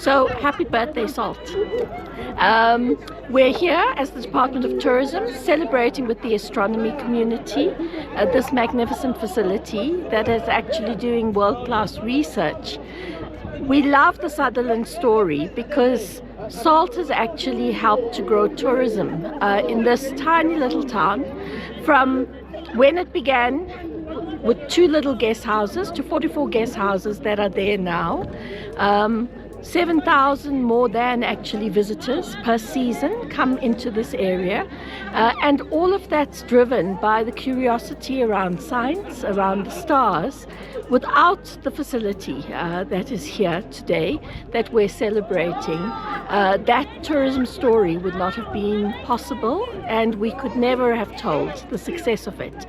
So happy birthday, Salt. We're here as the Department of Tourism celebrating with the astronomy community this magnificent facility that is actually doing world-class research. We love the Sutherland story because Salt has actually helped to grow tourism in this tiny little town from when it began with 2 little guest houses to 44 guest houses that are there now. 7,000 more than actually visitors per season come into this area, and all of that's driven by the curiosity around science, around the stars. Without the facility that is here today that we're celebrating, that tourism story would not have been possible, and we could never have told the success of it.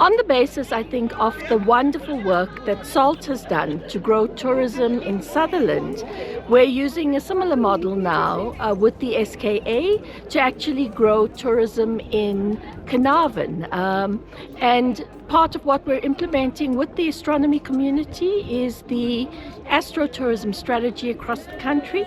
On the basis, I think, of the wonderful work that SALT has done to grow tourism in Sutherland, we're using a similar model now with the SKA to actually grow tourism in Carnarvon. And part of what we're implementing with the astronomy community is the Astro-Tourism strategy across the country.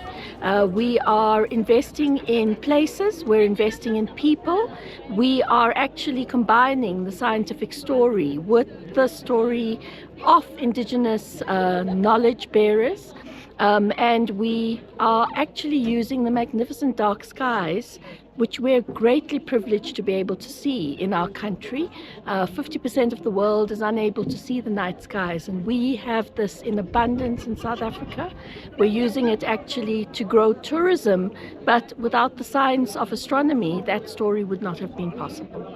We are investing in places, we're investing in people. We are actually combining the scientific story with the story of indigenous knowledge bearers. And we are actually using the magnificent dark skies, which we're greatly privileged to be able to see in our country. 50% of the world is unable to see the night skies, and we have this in abundance in South Africa. We're using it actually to grow tourism, but without the science of astronomy, that story would not have been possible.